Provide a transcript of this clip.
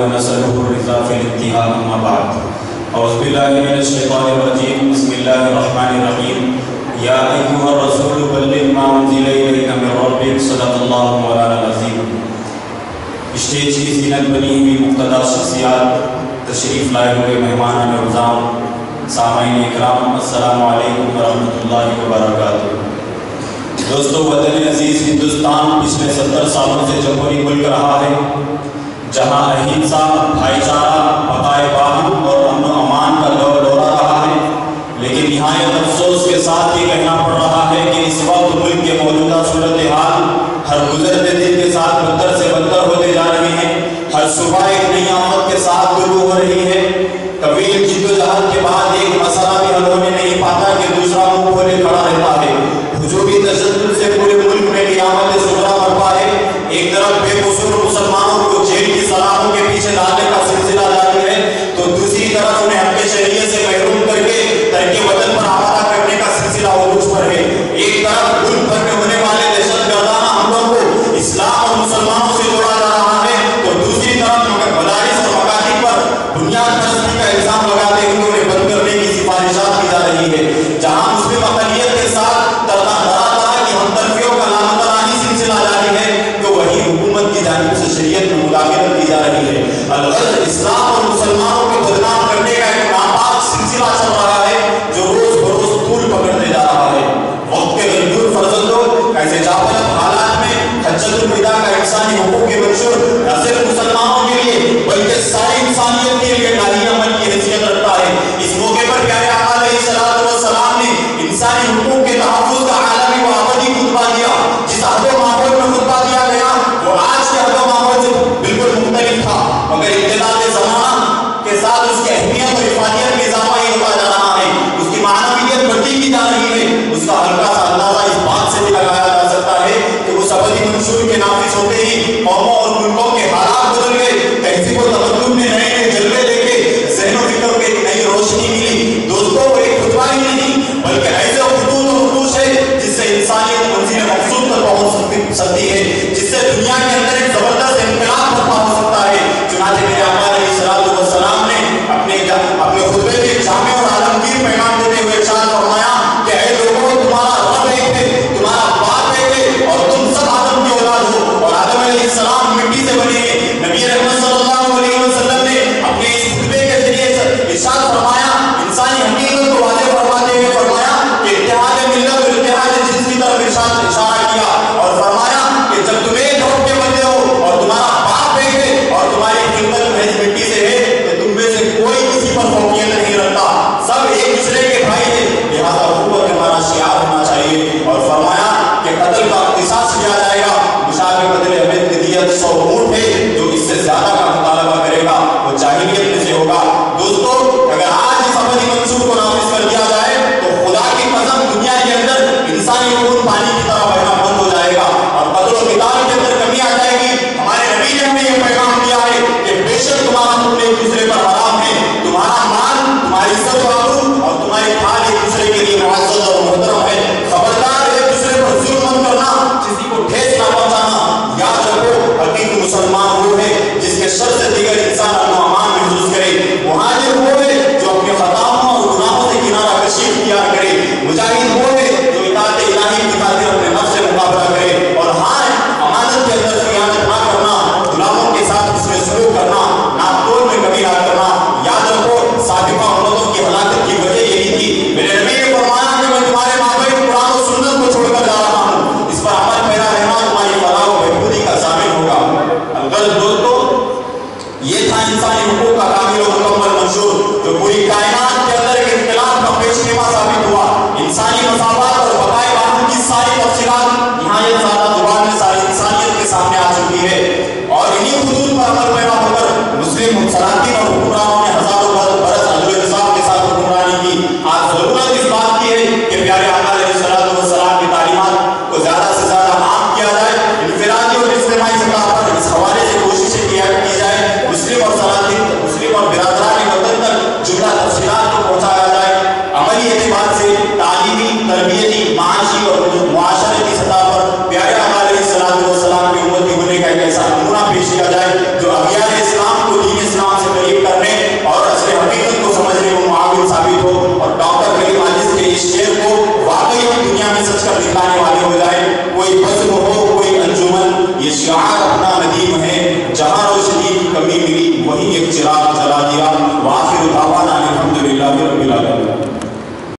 ونسأله الرضا في الانتهاء أما بعد أعوذ بالله من الشيطان الرجيم بسم الله الرحمن الرحيم يا أيها الرسول بلغ ما أنزل إليك من ربك صدق الله مولانا العظيم. اسٹیج کی زینت بنی ہوئی مقتدر شخصیات، تشریف لائے ہوئے مہمان نوازان، سامعین اکرام، السلام علیکم ورحمۃ اللہ وبرکاتہ. دوستو، وطن عزیز ہندوستان پچھلے 70 سالوں سے جمہوری ملک رہا ہے جہاں اہنسا، بھائی چارہ، بقائے باہم اور امن و امان کا دورہ رہا ہے. لیکن نہایت افسوس کے ساتھ یہ کہنا پڑ رہا ہے کہ اس وقت ملک کے موجودہ صورتحال ہر گزرتے دن کے ساتھ بدتر سے بدتر ہوتے جا رہی ہے. ہر صبح ایک نئی آمد کے ساتھ شروع ہو رہی ہے. طویل جدوجہد کے بعد ایک مسئلہ بھی حل ہونے نہیں پاتا کہ دوسرا منہ کھولے کھڑا رہتا ہے. ہجومی تشدد سے پورے ملک میں قیامت صغریٰ برپا ہے. ایک طرف بے قصور مسلمانوں کو جیل کی سلاخوں کے پیچھے ڈالنے کا سلسلہ جاری ہے، تو دوسری طرف انہیں حق شریعت سے محروم کر کے ترک وطن پر آمادہ کرنے کا سلسلہ عروج پر ہے. ایک طرف ملک بھر میں ہونے والے دہشت گردانہ حملوں کو اسلام اور مسلمانوں سے جوڑا جا رہا ہے، تو دوسری طرف مدارس اور مکاتب پر بنیاد پرستی کا الزام لگاتے ہوئے انہیں بند کرنے کی سفارشات کی جا رہی ہے. جہاں مسلم اقلیت کے ساتھ طرح کی ہمدردیوں کا لامتناہی سلسلہ جاری ہے، تو وہی حکومت کی جانب سے شریعت میں مداخلت کی جا رہی ہے. الغرض اسلام اور مسلمانوں کو بدنام کرنے کا ایک ناپاک سلسلہ چل رہا ہے جو روز بروز طول پکڑتے جا رہا ہے. وقت کے غنجور فرزندوں، ایسے جاپلت حالات میں حجۃ الوداع کا انسانی حقوق کی منشور نہ صرف مسلمانوں کے لیے بلکہ ساری انسانیت کے لیے ناری عمل کی حیثیت رکھتا ہے. اس موقع پر پیارے آقا علیہ السلام نے انسانی حقوق کے تحفظ کا عالمی و ابدی خطبہ دیا. جس عہد و ماحول میں خطبہ دیا گیا وہ آج کے عہد و ماحول سے بالکل مختلف تھا، مگر امتداد زمانہ کے ساتھ اس کی اہمیت اور افادیت میں اضافہ ہی ہوتا جا رہا ہے. اس کی معنویت بڑھتی کی جا رہی ہے. اس کا ہلکا سا اندازہ اس بات سے بھی لگایا جا سکتا ہے کہ اس ابدی منشور کے نافذ ہوتے ہی قوموں اور ملکوں کے حالات بدل گئے. تہذیب و تمدن نے نئے نئے جلوے دے کے ذہن و فکر کو ایک نئی روشنی ملی. دوستوں، وہ ایک خطبہ ہی نہیں بلکہ ایسے خطوط و خطوط ہے جس سے انسانیت منزل مقصود تک پہنچ سکتی ہے، جس سے دنیا کے اندر ایک زبردست انقلاب برپا ہو سکتا ہے. چنانچہ میرے آقا علیہ السلام نے اپنے خطبے میں جامع اور عالمگیر پیغام دیتے ہوئے ارشاد فرمایا کہ اے لوگوں، تمہارا رب ایک ہے، تمہارا باپ ایک ہے، اور تم سب آدم کی اولاد ہو، اور آدم علیہ السلام مٹی سے بنے ہیں. نبی رحمت صلی اللہ علیہ وسلم نے اپنے اس خطبے کے ذریعے ارشاد فرمایا، انسانی حقیقت کو واضح فرماتے ہوئے فرمایا کہ اتحاد ملت اور اتحاد جنس کی طرف اشارہ کیا اور فرمایا کہ جب تم ایک گروہ کے بندے ہو اور تمہارا باپ ایک ہے اور تمہاری خلقت محض مٹی سے ہے، تو تم میں سے کوئی کسی پر فوقیت نہیں رکھتا، سب ایک دوسرے کے بھائی ہیں، لہذا اخوت ہمارا شعار ہونا چاہیے. اور فرمایا کہ قتل کا قصاص کیا جائے گا. مشابہ قتل عمد کی دیت 100 اونٹ ہے، جو اس سے زیادہ کا مطالبہ کرے گا وہ جاہلیت میں سے ہوگا. دوستو، اگر آج اس ابدی منصور کو نافذ کر دیا جائے تو خدا کی قسم دنیا کے اندر انسانی خون پانی کی طرح بہنا بند ہو جائے گا اور قتل و قتال کے اندر کمی آ جائے گی. ہمارے نبی نے ہمیں یہ پیغام دیا ہے کہ بے شک تمہارا خون ایک دوسرے پر حرام ہے، تمہارا مال، تمہاری عزت و آبرو اور تمہاری کھال ایک دوسرے کے لیے معزز اور محترم ہے. خبردار، ایک دوسرے پر ظلم مت کرنا، کسی کو ٹھیس نہ پہنچانا. یاد رکھو، حقیقی مسلمان وہ ہے جس کے شر سے دیگر انسان امن و امان محسوس کرے. مہاجر وہ ہے جو اپنے خطاؤں اور گناہوں سے کنارہ کشی اختیار کرے. مجاہد وہ ہے جو اطاعت الہی کی خاطر اپنے نفس سے مقابلہ کرے. اور ہاں، امانت کے اندر خیانت نہ کرنا، غلاموں کے ساتھ اس میں سلوک کرنا، ناپتول میں کمی نہ کرنا. یاد رکھو، سابقہ امتوں کی ہلاکت کی وجہ یہی تھی. میرے نبی نے فرمایا کہ میں تمہارے مابین قرآن و سنت کو چھوڑ کر جا رہا ہوں، اس پر عمل پیرا رہنا تمہاری فلاح و بہبودی کا ضامن ہوگا. الغرض دوستو، یہ تھا انسانی حقوق کا کامل و مکمل منشور جو پوری کائنات کے اندر ایک انقلاب کا پیش خیمہ ثابت ہوا. انسانی مساوات اور بقائے باہم کی ساری تفصیلات نہایت سادہ زبان میں ساری انسانیت کے سامنے آ چکی ہے، اور انہی حدود پر عمل پیرا ہو کر مسلم سلاطین اور حکمرانوں نے ہزاروں برس عدل و انصاف کے ساتھ حکمرانی کی. آج ضرورت اس بات کی ہے کہ پیارے آقا علیہ السلام کی تعلیمات کو زیادہ سے زیادہ عام کیا جائے. انفرادی اور اجتماعی سطح پر اس حوالے سے کوششیں کی جائے مسلم اور سلاطین سکھانے والے